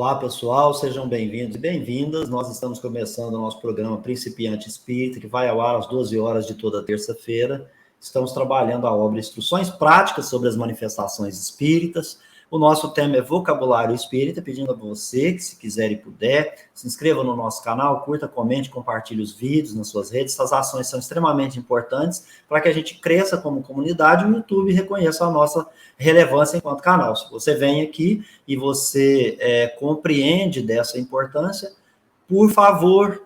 Olá, pessoal, sejam bem-vindos e bem-vindas. Nós estamos começando o nosso programa Principiante Espírita, que vai ao ar às 12 horas de toda terça-feira. Estamos trabalhando a obra Instruções Práticas sobre as Manifestações Espíritas. O nosso tema é Vocabulário Espírita, pedindo a você que, se quiser e puder, se inscreva no nosso canal, curta, comente, compartilhe os vídeos nas suas redes. Essas ações são extremamente importantes para que a gente cresça como comunidade e o YouTube reconheça a nossa relevância enquanto canal. Se você vem aqui e você compreende dessa importância, por favor,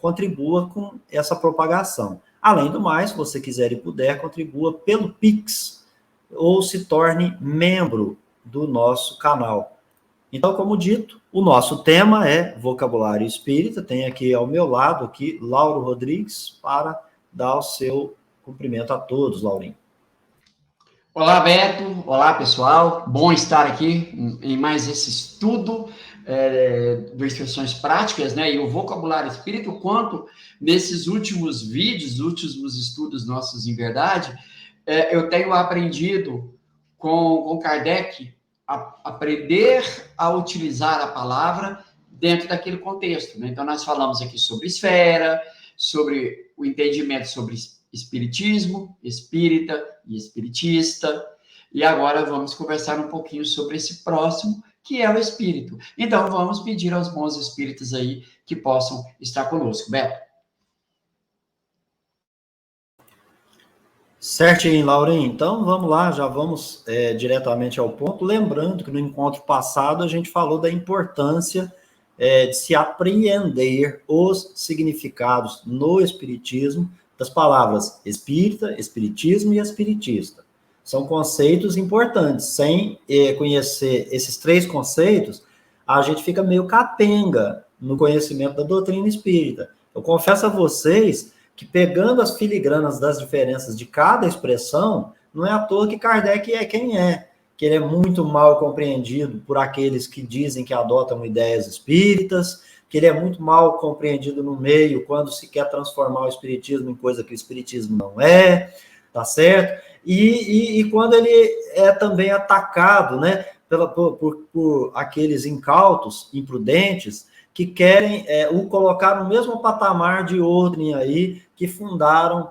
contribua com essa propagação. Além do mais, se você quiser e puder, contribua pelo Pix, ou se torne membro do nosso canal. Então, como dito, o nosso tema é Vocabulário Espírita. Tem aqui ao meu lado, aqui, Lauro Rodrigues, para dar o seu cumprimento a todos, Laurinho. Olá, Beto. Olá, pessoal. Bom estar aqui em mais esse estudo de instruções práticas, né? E o vocabulário espírita, o quanto nesses últimos vídeos, últimos estudos nossos em verdade, eu tenho aprendido com Kardec a aprender a utilizar a palavra dentro daquele contexto, né? Então, nós falamos aqui sobre esfera, sobre o entendimento sobre espiritismo, espírita e espiritista, e agora vamos conversar um pouquinho sobre esse próximo, que é o espírito. Então, vamos pedir aos bons espíritos aí que possam estar conosco. Beto? Certinho, Laurinho. Então, vamos lá, já vamos diretamente ao ponto. Lembrando que no encontro passado a gente falou da importância de se apreender os significados no espiritismo das palavras espírita, espiritismo e espiritista. São conceitos importantes. Sem conhecer esses três conceitos, a gente fica meio capenga no conhecimento da doutrina espírita. Eu confesso a vocês que, pegando as filigranas das diferenças de cada expressão, não é à toa que Kardec é quem é, que ele é muito mal compreendido por aqueles que dizem que adotam ideias espíritas, que ele é muito mal compreendido no meio quando se quer transformar o espiritismo em coisa que o espiritismo não é, tá certo? E quando ele é também atacado, né, por aqueles incautos, imprudentes, que querem o colocar no mesmo patamar de outrem aí, que fundaram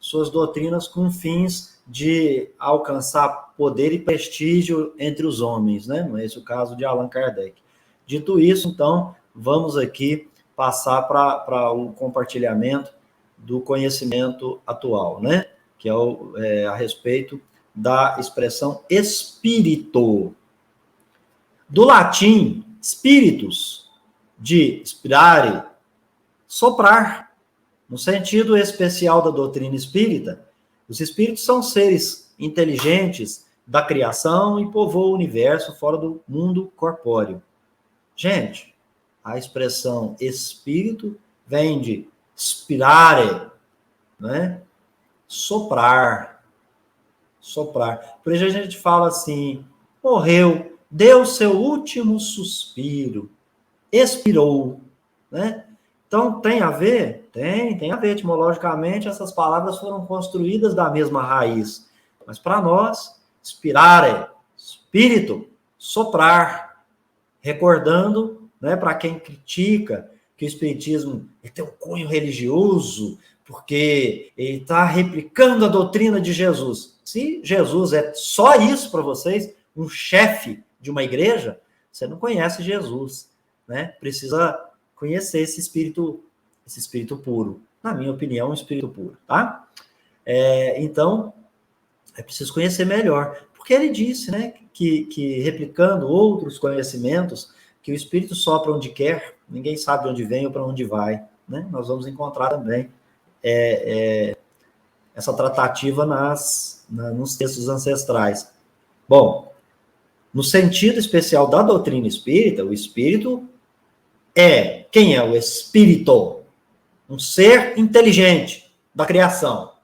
suas doutrinas com fins de alcançar poder e prestígio entre os homens, né? Não é esse o caso de Allan Kardec. Dito isso, então, vamos aqui passar para o compartilhamento do conhecimento atual, né? Que é a respeito da expressão espírito. Do latim, spiritus, de spirare, soprar. No sentido especial da doutrina espírita, os espíritos são seres inteligentes da criação e povoam o universo fora do mundo corpóreo. Gente, a expressão espírito vem de spirare, né? Soprar. Soprar. Por isso a gente fala assim, morreu, deu seu último suspiro, expirou, né? Então, tem a ver? Tem a ver. Etimologicamente, essas palavras foram construídas da mesma raiz. Mas, para nós, spirare, espírito, soprar. Recordando, né, para quem critica que o espiritismo tem um cunho religioso, porque ele está replicando a doutrina de Jesus. Se Jesus é só isso para vocês, um chefe de uma igreja, você não conhece Jesus, né? Precisa conhecer esse espírito puro. Na minha opinião, um espírito puro, tá? Então, é preciso conhecer melhor. Porque ele disse, né, que replicando outros conhecimentos, que o espírito sopra onde quer, ninguém sabe de onde vem ou para onde vai, né? Nós vamos encontrar também essa tratativa nos textos ancestrais. Bom, no sentido especial da doutrina espírita, o espírito quem é o espírito? Um ser inteligente da criação.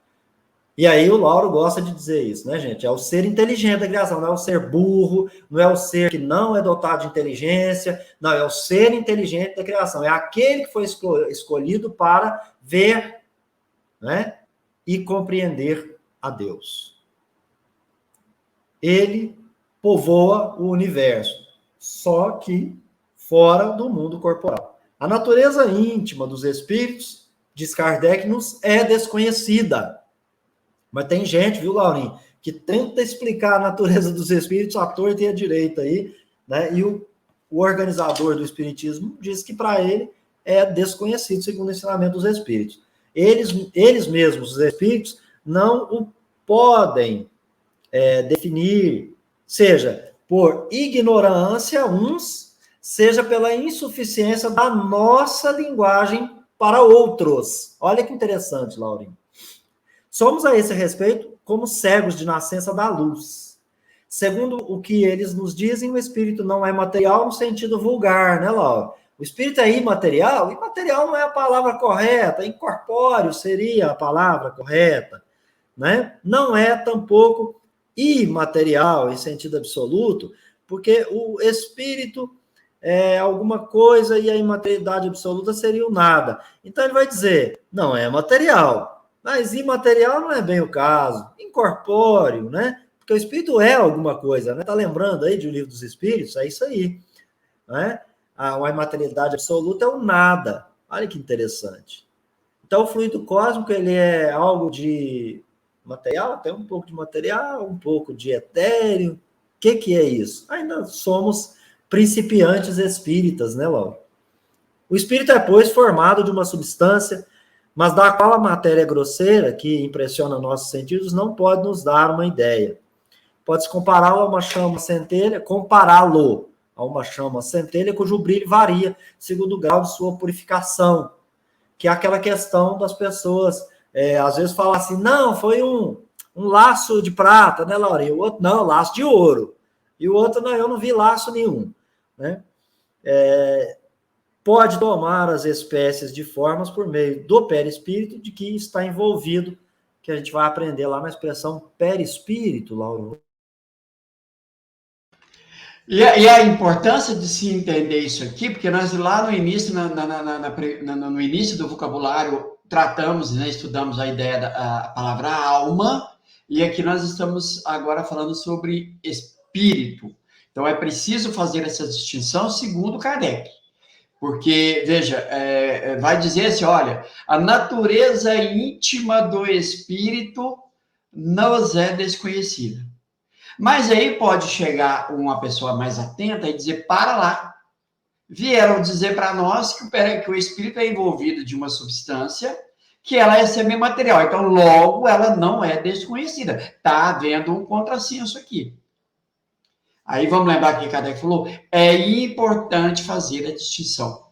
E aí o Lauro gosta de dizer isso, né, gente? É o ser inteligente da criação, não é o ser burro, não é o ser que não é dotado de inteligência, não, é o ser inteligente da criação. É aquele que foi escolhido para ver, né, e compreender a Deus. Ele povoa o universo. só que fora do mundo corporal. A natureza íntima dos espíritos, diz Kardec, nos é desconhecida. Mas tem gente, viu, Laurinho, que tenta explicar a natureza dos espíritos à torta e à direita aí, né? E o organizador do espiritismo diz que para ele é desconhecido, segundo o ensinamento dos espíritos. Eles mesmos, os espíritos, não o podem definir, seja por ignorância, uns, seja pela insuficiência da nossa linguagem para outros. Olha que interessante, Laurinho. Somos, a esse respeito, como cegos de nascença da luz. Segundo o que eles nos dizem, o espírito não é material no sentido vulgar, né, Laura? O espírito é imaterial? Imaterial não é a palavra correta, incorpóreo seria a palavra correta, né? Não é tampouco imaterial em sentido absoluto, porque o espírito é alguma coisa e a imaterialidade absoluta seria o nada. Então ele vai dizer, não é material, mas imaterial não é bem o caso, incorpóreo, né? Porque o espírito é alguma coisa, né? Tá lembrando aí de O Livro dos Espíritos? É isso aí, né? A imaterialidade absoluta é o nada. Olha que interessante. Então o fluido cósmico, ele é algo de material, tem um pouco de material, um pouco de etéreo. O que é isso? Ainda somos principiantes espíritas, né, Laura? O espírito é, pois, formado de uma substância, mas da qual a matéria grosseira, que impressiona nossos sentidos, não pode nos dar uma ideia. Pode-se compará-lo a uma chama centelha, compará-lo a uma chama centelha cujo brilho varia segundo o grau de sua purificação, que é aquela questão das pessoas, às vezes falam assim, não, foi um laço de prata, né, Laura? E o outro, não, laço de ouro. E o outro, não, eu não vi laço nenhum, né? Pode tomar as espécies de formas por meio do perispírito de que está envolvido, que a gente vai aprender lá na expressão perispírito, Laura. E a importância de se entender isso aqui, porque nós lá no início, no início do vocabulário, tratamos, né, estudamos a ideia da palavra alma, e aqui nós estamos agora falando sobre espírito. Então é preciso fazer essa distinção segundo Kardec. Porque, veja, vai dizer assim, olha, a natureza íntima do espírito nos é desconhecida. Mas aí pode chegar uma pessoa mais atenta e dizer, para lá. Vieram dizer para nós que o espírito é envolvido de uma substância que ela é semimaterial. Então, logo, ela não é desconhecida. Está havendo um contrassenso aqui. Aí vamos lembrar que Kardec falou, é importante fazer a distinção.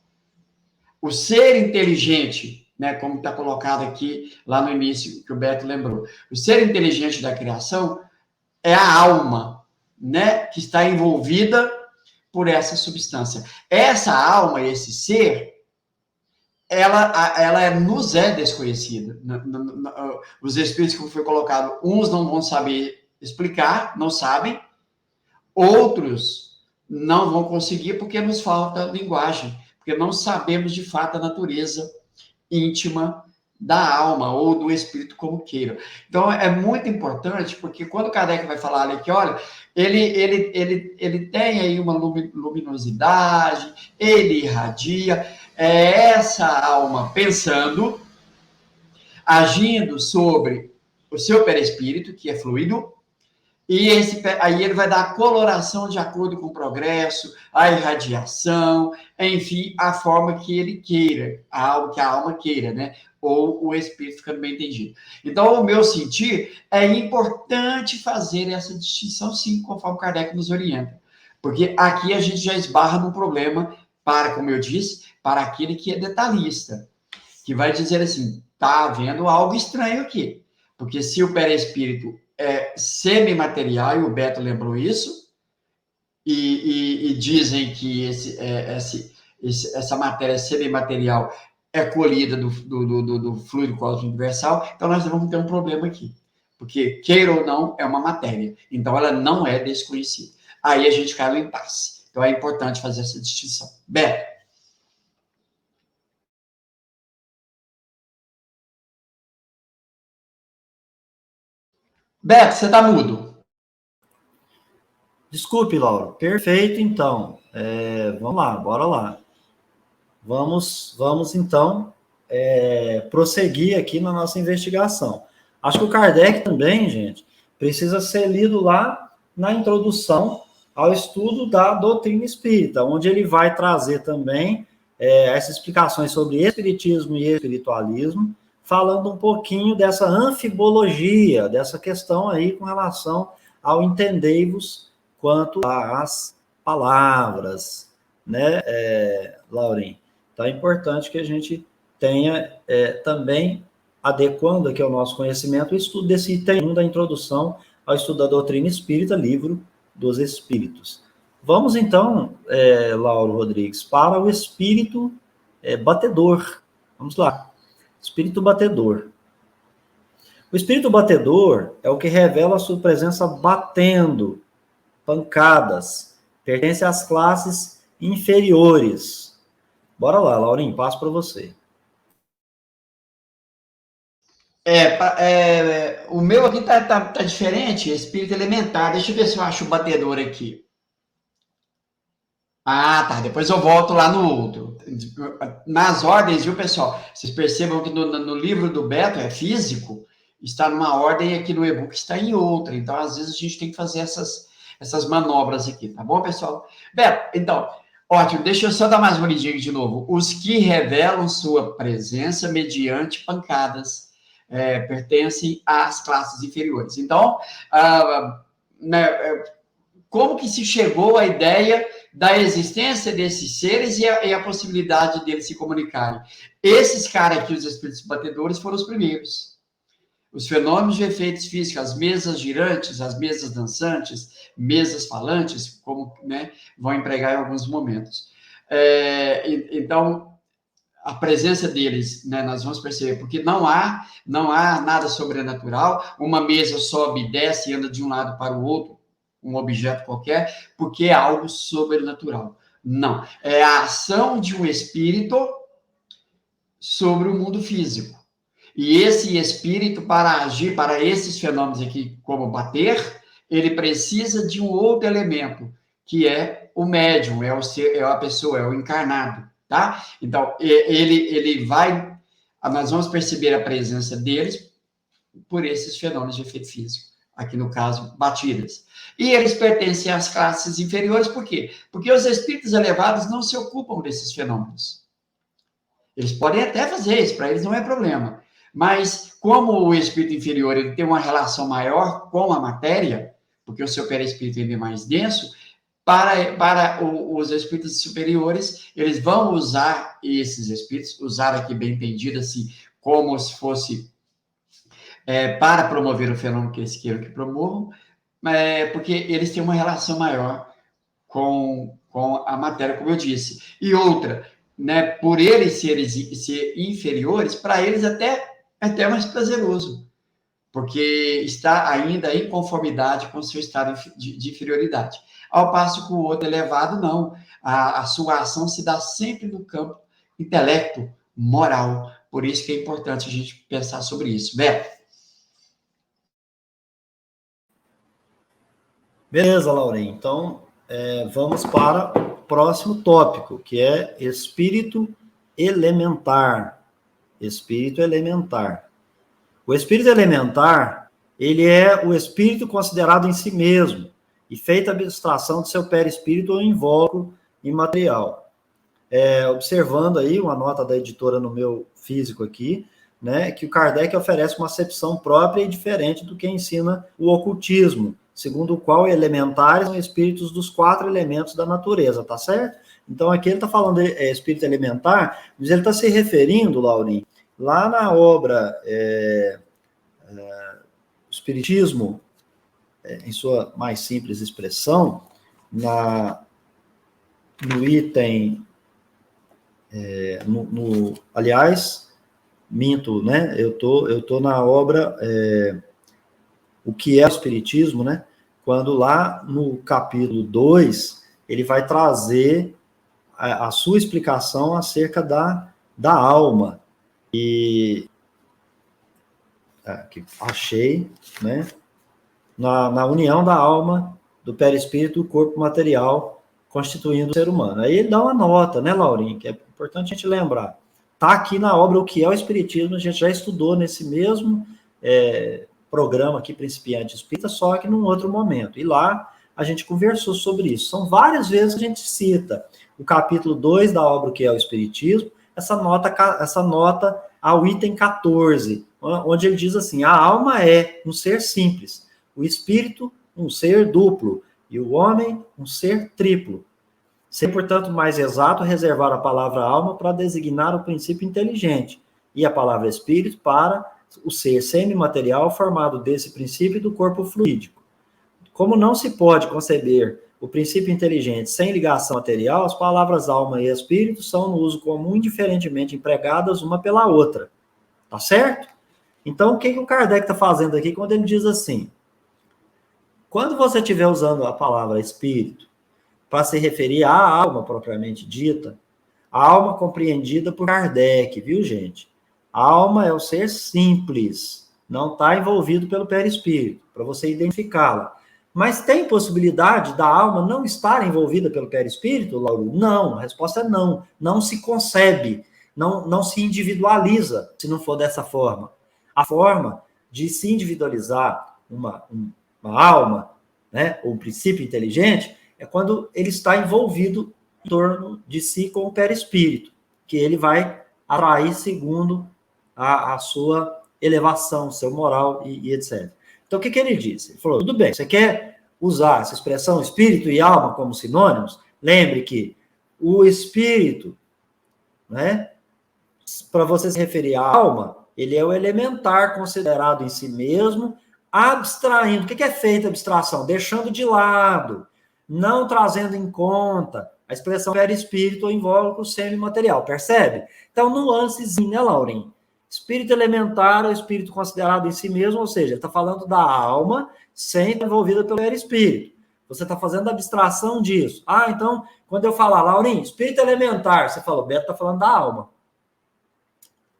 O ser inteligente, né, como está colocado aqui lá no início, que o Beto lembrou, o ser inteligente da criação é a alma, né, que está envolvida por essa substância. Essa alma, esse ser, ela nos é desconhecida. Os espíritos que foi colocado, uns não vão saber explicar, não sabem, outros não vão conseguir porque nos falta linguagem, porque não sabemos de fato a natureza íntima da alma ou do espírito, como queira. Então, é muito importante, porque quando Kardec vai falar ali que, olha, ele tem aí uma luminosidade, ele irradia, é essa alma pensando, agindo sobre o seu perispírito, que é fluido, e aí ele vai dar a coloração de acordo com o progresso, a irradiação, enfim, a forma que ele queira, que a alma queira, né? Ou o espírito ficando bem entendido. Então, o meu sentir é importante fazer essa distinção, sim, conforme Kardec nos orienta. Porque aqui a gente já esbarra num problema para, como eu disse, para aquele que é detalhista, que vai dizer assim, tá havendo algo estranho aqui. Porque se o perispírito é semimaterial, e o Beto lembrou isso, e dizem que essa matéria semimaterial é colhida do fluido cósmico universal, então nós vamos ter um problema aqui. Porque, queira ou não, é uma matéria. Então, ela não é desconhecida. Aí a gente cai no impasse. Então, é importante fazer essa distinção. Beto. Beto, você está mudo. Desculpe, Laura. Perfeito, então. Vamos lá, bora lá. Vamos então prosseguir aqui na nossa investigação. Acho que o Kardec também, gente, precisa ser lido lá na introdução ao estudo da doutrina espírita, onde ele vai trazer também essas explicações sobre espiritismo e espiritualismo, falando um pouquinho dessa anfibologia, dessa questão aí com relação ao entendei-vos quanto às palavras, né, Laurim? Então, é importante que a gente tenha também, adequando aqui ao nosso conhecimento, o estudo desse item 1 da introdução ao estudo da doutrina espírita, livro dos Espíritos. Vamos, então, Lauro Rodrigues, para o espírito batedor. Vamos lá. Espírito batedor. O espírito batedor é o que revela a sua presença batendo, pancadas, pertence às classes inferiores. Bora lá, Laurinho, passo para você. O meu aqui tá diferente, espírito elementar. Deixa eu ver se eu acho o batedor aqui. Ah, tá. Depois eu volto lá no outro. Nas ordens, viu, pessoal? Vocês percebam que no livro do Beto é físico, está numa ordem, aqui no e-book está em outra. Então, às vezes, a gente tem que fazer essas manobras aqui, tá bom, pessoal? Beto, então, ótimo. Deixa eu só dar mais uma olhadinha de novo. Os que revelam sua presença mediante pancadas pertencem às classes inferiores. Então, como que se chegou à ideia da existência desses seres e a possibilidade deles se comunicarem? Esses caras aqui, os espíritos batedores, foram os primeiros. Os fenômenos de efeitos físicos, as mesas girantes, as mesas dançantes, mesas falantes, como vão empregar em alguns momentos. Então, a presença deles, nós vamos perceber, porque não há nada sobrenatural, uma mesa sobe e desce e anda de um lado para o outro, um objeto qualquer, porque é algo sobrenatural. Não. É a ação de um espírito sobre o mundo físico. E esse espírito, para agir para esses fenômenos aqui, como bater, ele precisa de um outro elemento, que é o médium, é a pessoa, é o encarnado, tá? Então, ele vai... Nós vamos perceber a presença deles por esses fenômenos de efeito físico. Aqui no caso, batidas. E eles pertencem às classes inferiores, por quê? Porque os espíritos elevados não se ocupam desses fenômenos. Eles podem até fazer isso, para eles não é problema. Mas, como o espírito inferior ele tem uma relação maior com a matéria, porque o seu perispírito é mais denso, para os espíritos superiores, eles vão usar esses espíritos, usar aqui bem entendido, assim, como se fosse para promover o fenômeno que eles queiram que promovam, porque eles têm uma relação maior com a matéria, como eu disse. E outra, por eles serem inferiores, para eles até mais prazeroso, porque está ainda em conformidade com o seu estado de inferioridade. Ao passo que o outro elevado, não. A sua ação se dá sempre no campo intelecto, moral. Por isso que é importante a gente pensar sobre isso. Beto? Beleza, Laurinho. Então, vamos para o próximo tópico, que é espírito elementar. Espírito elementar. O espírito elementar, ele é o espírito considerado em si mesmo e feita a abstração de seu perispírito ou invólucro imaterial. Observando aí uma nota da editora no meu físico aqui, que o Kardec oferece uma acepção própria e diferente do que ensina o ocultismo, segundo o qual elementares são espíritos dos 4 elementos da natureza, tá certo? Então, aqui ele está falando de espírito elementar, mas ele está se referindo, Laurinho, lá na obra Espiritismo, em sua mais simples expressão, no item, aliás, minto, eu tô na obra O que é o Espiritismo, quando lá no capítulo 2, ele vai trazer a sua explicação acerca da alma. E aqui, achei, na união da alma, do perispírito e do corpo material constituindo o ser humano. Aí ele dá uma nota, né, Laurinha, que é importante a gente lembrar. Está aqui na obra O que é o Espiritismo, a gente já estudou nesse mesmo programa aqui, Principiante Espírita, só que num outro momento. E lá a gente conversou sobre isso. São várias vezes que a gente cita o capítulo 2 da obra O que é o Espiritismo, essa nota ao item 14, onde ele diz assim: a alma é um ser simples, o espírito um ser duplo, e o homem um ser triplo. Ser, portanto, mais exato reservar a palavra alma para designar o princípio inteligente, e a palavra espírito para o ser semimaterial formado desse princípio e do corpo fluídico. Como não se pode conceber o princípio inteligente sem ligação material, as palavras alma e espírito são no uso comum indiferentemente empregadas uma pela outra. Tá certo? Então, o que o Kardec está fazendo aqui quando ele diz assim: quando você estiver usando a palavra espírito para se referir à alma propriamente dita, a alma compreendida por Kardec, viu, gente? A alma é o ser simples, não está envolvido pelo perispírito, para você identificá-la. Mas tem possibilidade da alma não estar envolvida pelo perispírito, Lauro? Não, a resposta é não. Não se concebe, não se individualiza, se não for dessa forma. A forma de se individualizar uma alma, né, ou um princípio inteligente, é quando ele está envolvido em torno de si com o perispírito, que ele vai atrair segundo a sua elevação, seu moral e etc. Então, o que ele disse? Ele falou: tudo bem, você quer usar essa expressão espírito e alma como sinônimos? Lembre que o espírito, né, para você se referir à alma, ele é o elementar considerado em si mesmo, abstraindo. O que é feita a abstração? Deixando de lado, não trazendo em conta a expressão perispírito ou invólucro semimaterial, percebe? Então, nuancezinho, né, Laurinho? Espírito elementar é o espírito considerado em si mesmo, ou seja, ele está falando da alma sem estar envolvida pelo perispírito. Você está fazendo a abstração disso. Ah, então, quando eu falar, Laurinho, espírito elementar, você falou, Beto está falando da alma.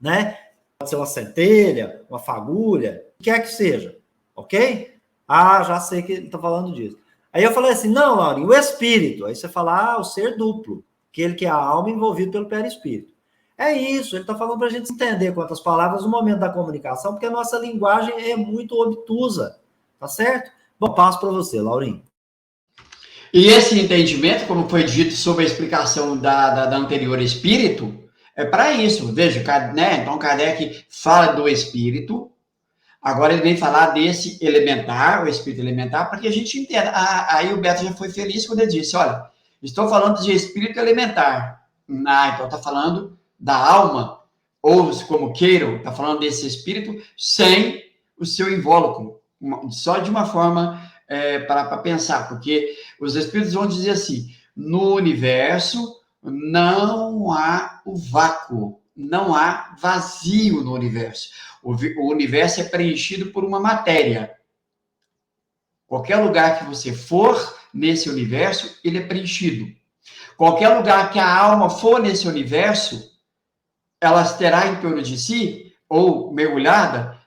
Né? Pode ser uma centelha, uma fagulha, o que quer que seja. Ok? Ah, já sei que ele está falando disso. Aí eu falei assim, não, Laurinho, o espírito. Aí você fala, o ser duplo, aquele que é a alma envolvido pelo perispírito. É isso, ele está falando para a gente entender quantas palavras no momento da comunicação, porque a nossa linguagem é muito obtusa, tá certo? Bom, passo para você, Laurinho. E esse entendimento, como foi dito sobre a explicação da anterior espírito, é para isso. Veja, né? Então Kardec fala do espírito, agora ele vem falar desse elementar, o espírito elementar, para que a gente entenda. Aí o Beto já foi feliz quando ele disse, olha, estou falando de espírito elementar. Então está falando da alma, ou como queiram, está falando desse espírito sem o seu invólucro, só de uma forma para pensar, porque os espíritos vão dizer assim, no universo não há o vácuo, não há vazio no universo. O universo é preenchido por uma matéria. Qualquer lugar que você for nesse universo, ele é preenchido. Qualquer lugar que a alma for nesse universo, ela terá em torno de si, ou mergulhada,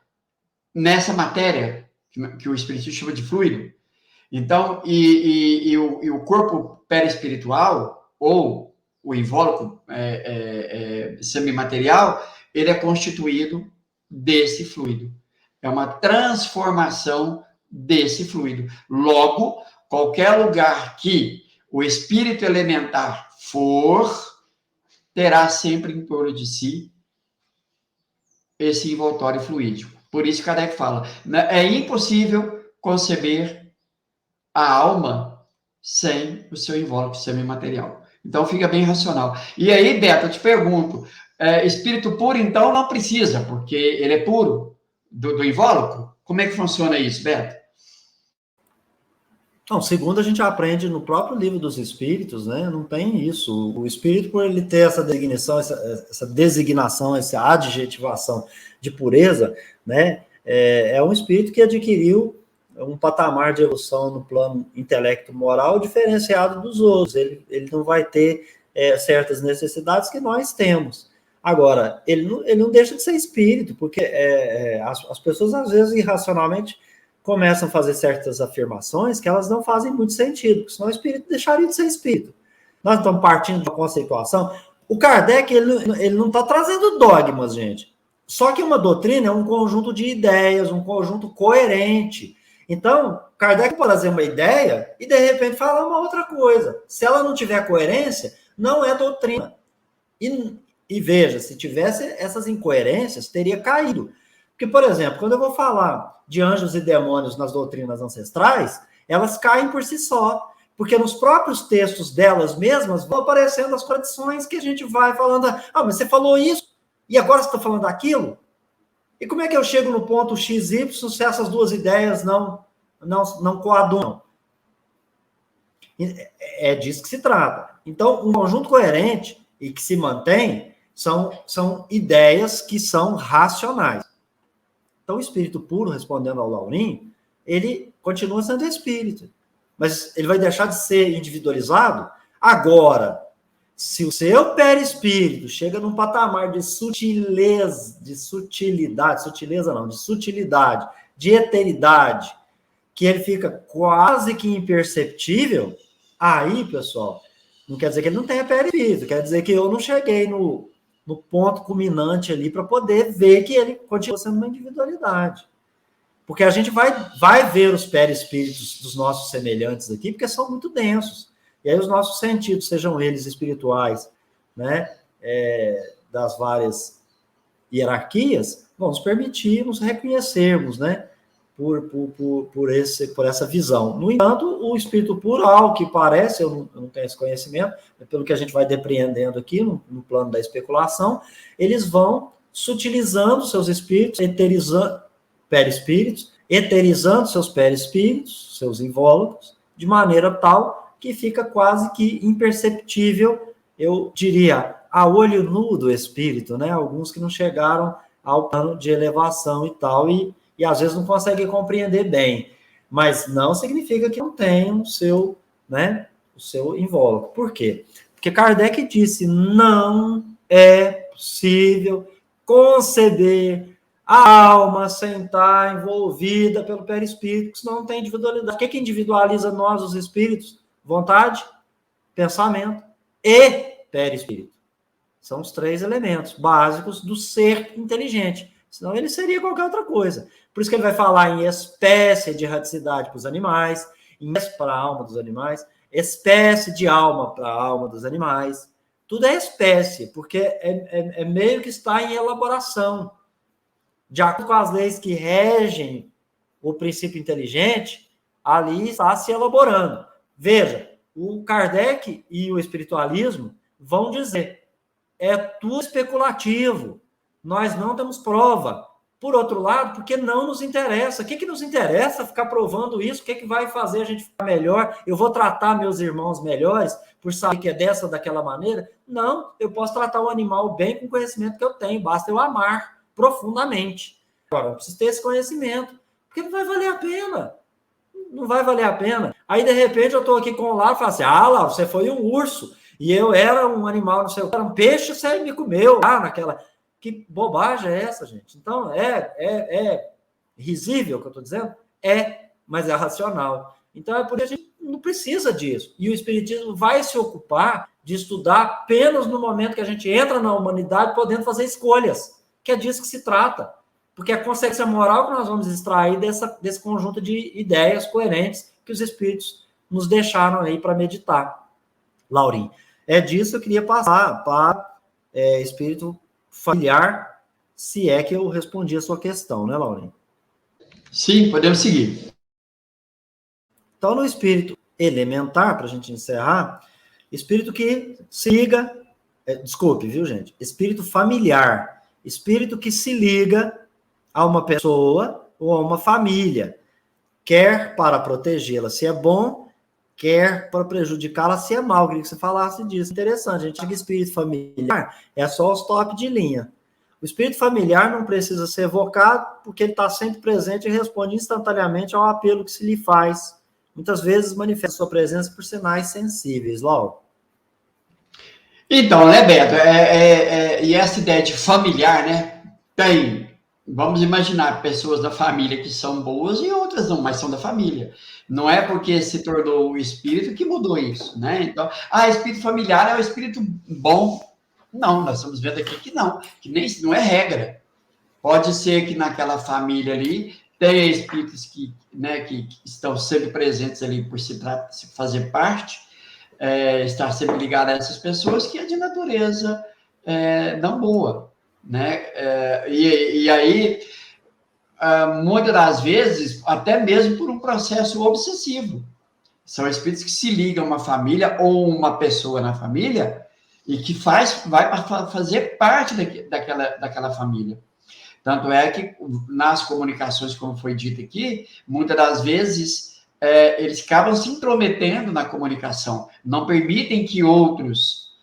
nessa matéria, que o Espiritismo chama de fluido. Então, o corpo perispiritual, ou o invólucro semimaterial, ele é constituído desse fluido. É uma transformação desse fluido. Logo, qualquer lugar que o espírito elementar for, terá sempre em torno de si esse envoltório fluídico. Por isso Kardec fala, é impossível conceber a alma sem o seu invólucro semimaterial. Então fica bem racional. E aí, Beto, eu te pergunto, espírito puro, então, não precisa, porque ele é puro do invólucro? Como é que funciona isso, Beto? Então, segundo a gente aprende no próprio livro dos Espíritos, né, não tem isso. O Espírito, por ele ter essa designação, essa adjetivação de pureza, né, é um Espírito que adquiriu um patamar de evolução no plano intelecto-moral diferenciado dos outros. Ele não vai ter certas necessidades que nós temos. Agora, ele não deixa de ser Espírito, porque as pessoas, às vezes, irracionalmente, começam a fazer certas afirmações que elas não fazem muito sentido, porque senão o espírito deixaria de ser espírito. Nós estamos partindo de uma conceituação. O Kardec, ele não está trazendo dogmas, gente. Só que uma doutrina é um conjunto de ideias, um conjunto coerente. Então, Kardec pode trazer uma ideia e, de repente, falar uma outra coisa. Se ela não tiver coerência, não é doutrina. E veja, se tivesse essas incoerências, teria caído. Porque, por exemplo, quando eu vou falar de anjos e demônios nas doutrinas ancestrais, elas caem por si só. Porque nos próprios textos delas mesmas vão aparecendo as contradições que a gente vai falando. Ah, mas você falou isso, e agora você está falando aquilo? E como é que eu chego no ponto XY se essas duas ideias não coadunam? É disso que se trata. Então, um conjunto coerente e que se mantém são ideias que são racionais. Então, o espírito puro, respondendo ao Laurim, ele continua sendo espírito. Mas ele vai deixar de ser individualizado? Agora, se o seu perispírito chega num patamar de sutilidade, de eteridade, que ele fica quase que imperceptível, aí, pessoal, não quer dizer que ele não tenha perispírito, quer dizer que eu não cheguei no ponto culminante ali para poder ver que ele continua sendo uma individualidade. Porque a gente vai ver os perispíritos dos nossos semelhantes aqui, porque são muito densos. E aí os nossos sentidos, sejam eles espirituais, né, das várias hierarquias, vão nos permitir nos reconhecermos, né, por essa visão. No entanto, o espírito puro, ao que parece, eu não tenho esse conhecimento, pelo que a gente vai depreendendo aqui no plano da especulação, eles vão sutilizando seus espíritos, eterizando seus perispíritos, seus invólucros, de maneira tal que fica quase que imperceptível, eu diria, a olho nu do espírito, né? Alguns que não chegaram ao plano de elevação e tal, e às vezes não conseguem compreender bem, mas não significa que não tenham o seu invólucro. Por quê? Porque Kardec disse, não é possível conceber a alma sem estar envolvida pelo perispírito, senão não tem individualidade. O que individualiza nós, os espíritos? Vontade, pensamento e perispírito. São os três elementos básicos do ser inteligente. Senão ele seria qualquer outra coisa. Por isso que ele vai falar em espécie de erraticidade para os animais, em para a alma dos animais, espécie de alma para a alma dos animais. Tudo é espécie, porque é meio que está em elaboração. De acordo com as leis que regem o princípio inteligente, ali está se elaborando. Veja, o Kardec e o espiritualismo vão dizer, é tudo especulativo, nós não temos prova. Por outro lado, porque não nos interessa. O que nos interessa ficar provando isso? O que vai fazer a gente ficar melhor? Eu vou tratar meus irmãos melhores por saber que é dessa ou daquela maneira? Não, eu posso tratar o animal bem com o conhecimento que eu tenho, basta eu amar profundamente. Agora, eu preciso ter esse conhecimento, porque não vai valer a pena. Não vai valer a pena. Aí, de repente, eu estou aqui com o Lau e falo assim, lá, você foi um urso, e eu era um animal, não sei o que, era um peixe, você me comeu lá naquela... Que bobagem é essa, gente? Então, é risível o que eu estou dizendo? Mas é racional. Então, é por isso que a gente não precisa disso. E o Espiritismo vai se ocupar de estudar apenas no momento que a gente entra na humanidade, podendo fazer escolhas, que é disso que se trata. Porque a consequência moral que nós vamos extrair desse conjunto de ideias coerentes que os Espíritos nos deixaram aí para meditar. Laurim, é disso que eu queria passar para Espírito familiar, se é que eu respondi a sua questão, né, Laurinha? Sim, podemos seguir. Então, no espírito elementar, para a gente encerrar, espírito que se liga, desculpe, viu, gente? Espírito familiar, espírito que se liga a uma pessoa ou a uma família, quer para protegê-la se é bom, quer para prejudicá-la se é mal. Eu queria que você falasse disso. Interessante, a gente acha que espírito familiar é só os top de linha. O espírito familiar não precisa ser evocado porque ele está sempre presente e responde instantaneamente ao apelo que se lhe faz. Muitas vezes manifesta sua presença por sinais sensíveis. Lau. Então, né, Beto, e essa ideia de familiar, né, vamos imaginar pessoas da família que são boas e outras não, mas são da família. Não é porque se tornou o espírito que mudou isso, né? Então, espírito familiar é o espírito bom. Não, nós estamos vendo aqui que não, que nem não é regra. Pode ser que naquela família ali tenha espíritos que, né, que estão sempre presentes ali por se fazer parte, estar sempre ligado a essas pessoas, que é de natureza não boa, né? E aí, muitas das vezes, até mesmo por um processo obsessivo. São espíritos que se ligam a uma família ou uma pessoa na família e que vai fazer parte daquela família. Tanto é que nas comunicações, como foi dito aqui, muitas das vezes eles acabam se intrometendo na comunicação, não permitem que outros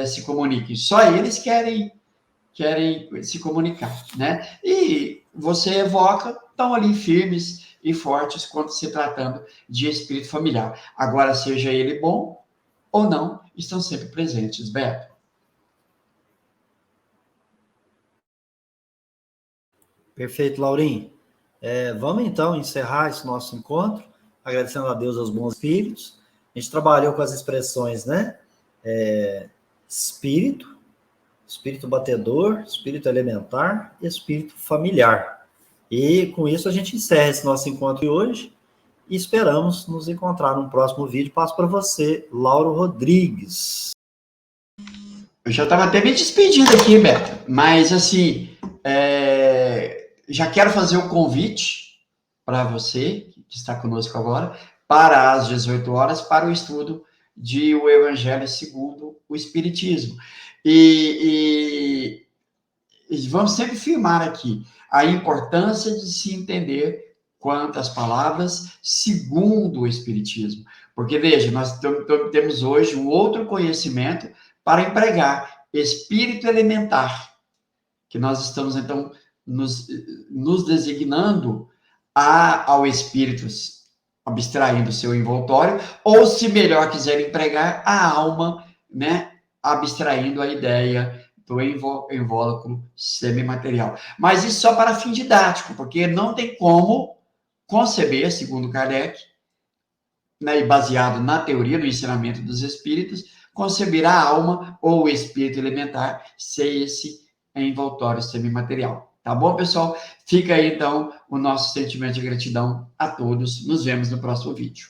se comuniquem, só eles querem se comunicar, né? E você evoca, estão ali firmes e fortes quando se tratando de espírito familiar. Agora, seja ele bom ou não, estão sempre presentes, Beto. Perfeito, Laurim. Vamos então encerrar esse nosso encontro, agradecendo a Deus aos bons espíritos. A gente trabalhou com as expressões, né? Espírito batedor, espírito elementar e espírito familiar. E com isso a gente encerra esse nosso encontro de hoje e esperamos nos encontrar num próximo vídeo. Passo para você, Lauro Rodrigues. Eu já estava até me despedindo aqui, Beto, mas assim, já quero fazer um convite para você, que está conosco agora, para às 18 horas, para o estudo de O Evangelho segundo o Espiritismo. E vamos sempre firmar aqui a importância de se entender quantas palavras segundo o Espiritismo. Porque, veja, nós temos hoje um outro conhecimento para empregar, espírito elementar, que nós estamos, então, nos designando ao espírito, abstraindo seu envoltório, ou, se melhor quiser empregar, a alma, né, abstraindo a ideia do invólucro semimaterial. Mas isso só para fim didático, porque não tem como conceber, segundo Kardec, né, e baseado na teoria, no ensinamento dos espíritos, conceber a alma ou o espírito elementar sem esse envoltório semimaterial. Tá bom, pessoal? Fica aí, então, o nosso sentimento de gratidão a todos. Nos vemos no próximo vídeo.